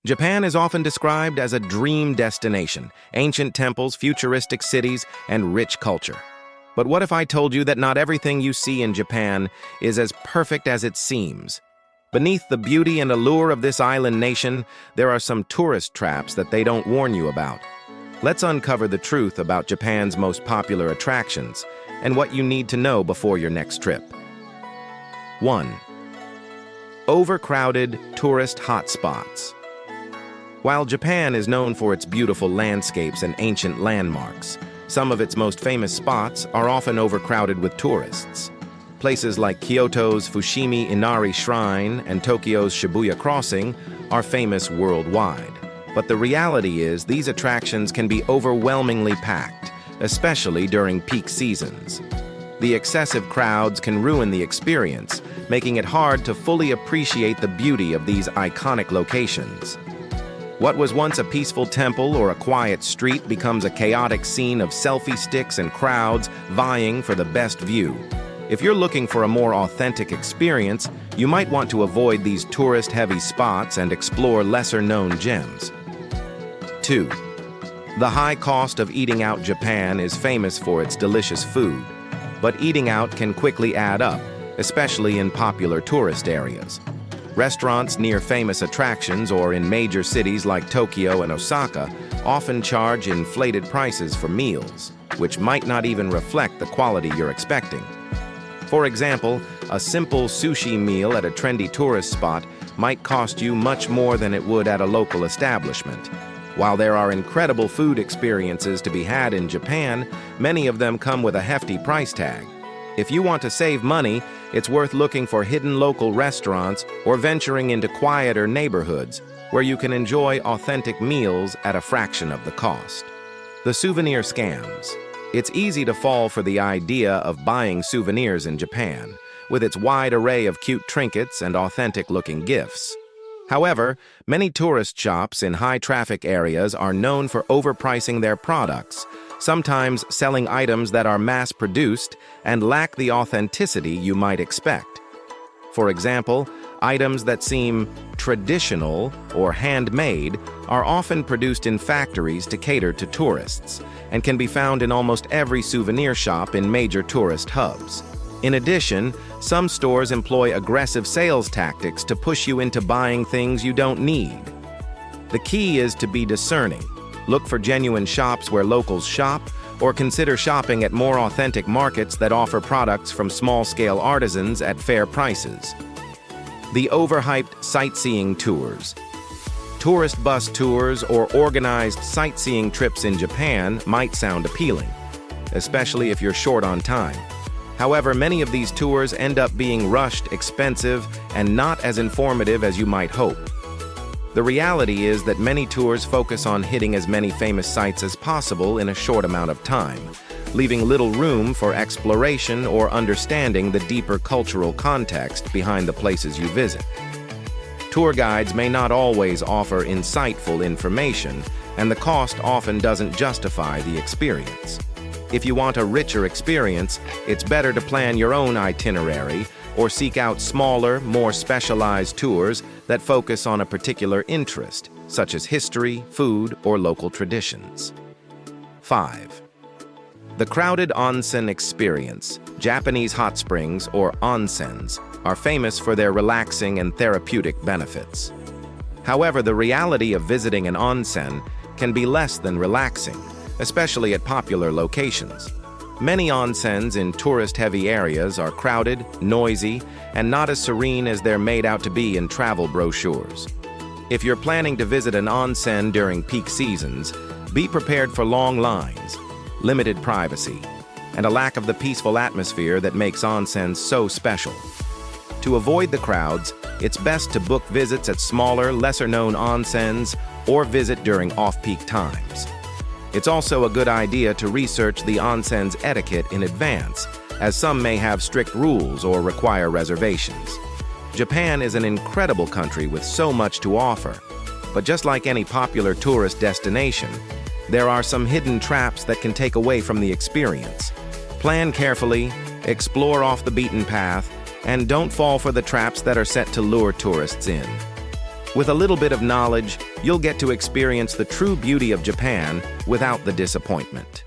Japan is often described as a dream destination, ancient temples, futuristic cities, and rich culture. But what if I told you that not everything you see in Japan is as perfect as it seems? Beneath the beauty and allure of this island nation, there are some tourist traps that they don't warn you about. Let's uncover the truth about Japan's most popular attractions and what you need to know before your next trip. 1. Overcrowded tourist hotspots. While Japan is known for its beautiful landscapes and ancient landmarks, some of its most famous spots are often overcrowded with tourists. Places like Kyoto's Fushimi Inari Shrine and Tokyo's Shibuya Crossing are famous worldwide. But the reality is these attractions can be overwhelmingly packed, especially during peak seasons. The excessive crowds can ruin the experience, making it hard to fully appreciate the beauty of these iconic locations. What was once a peaceful temple or a quiet street becomes a chaotic scene of selfie sticks and crowds vying for the best view. If you're looking for a more authentic experience, you might want to avoid these tourist-heavy spots and explore lesser-known gems. 2. The high cost of eating out. Japan is famous for its delicious food, but eating out can quickly add up, especially in popular tourist areas. Restaurants near famous attractions or in major cities like Tokyo and Osaka often charge inflated prices for meals, which might not even reflect the quality you're expecting. For example, a simple sushi meal at a trendy tourist spot might cost you much more than it would at a local establishment. While there are incredible food experiences to be had in Japan, many of them come with a hefty price tag. If you want to save money, it's worth looking for hidden local restaurants or venturing into quieter neighborhoods where you can enjoy authentic meals at a fraction of the cost. The souvenir scams. It's easy to fall for the idea of buying souvenirs in Japan, with its wide array of cute trinkets and authentic-looking gifts. However, many tourist shops in high-traffic areas are known for overpricing their products, sometimes selling items that are mass-produced and lack the authenticity you might expect. For example, items that seem traditional or handmade are often produced in factories to cater to tourists and can be found in almost every souvenir shop in major tourist hubs. In addition, some stores employ aggressive sales tactics to push you into buying things you don't need. The key is to be discerning. Look for genuine shops where locals shop, or consider shopping at more authentic markets that offer products from small-scale artisans at fair prices. The overhyped sightseeing tours. Tourist bus tours or organized sightseeing trips in Japan might sound appealing, especially if you're short on time. However, many of these tours end up being rushed, expensive, and not as informative as you might hope. The reality is that many tours focus on hitting as many famous sites as possible in a short amount of time, leaving little room for exploration or understanding the deeper cultural context behind the places you visit. Tour guides may not always offer insightful information, and the cost often doesn't justify the experience. If you want a richer experience, it's better to plan your own itinerary or seek out smaller, more specialized tours that focus on a particular interest, such as history, food, or local traditions. 5. The crowded onsen experience. Japanese hot springs, or onsens, are famous for their relaxing and therapeutic benefits. However, the reality of visiting an onsen can be less than relaxing, especially at popular locations. Many onsens in tourist-heavy areas are crowded, noisy, and not as serene as they're made out to be in travel brochures. If you're planning to visit an onsen during peak seasons, be prepared for long lines, limited privacy, and a lack of the peaceful atmosphere that makes onsens so special. To avoid the crowds, it's best to book visits at smaller, lesser-known onsens or visit during off-peak times. It's also a good idea to research the onsen's etiquette in advance, as some may have strict rules or require reservations. Japan is an incredible country with so much to offer, but just like any popular tourist destination, there are some hidden traps that can take away from the experience. Plan carefully, explore off the beaten path, and don't fall for the traps that are set to lure tourists in. With a little bit of knowledge, you'll get to experience the true beauty of Japan without the disappointment.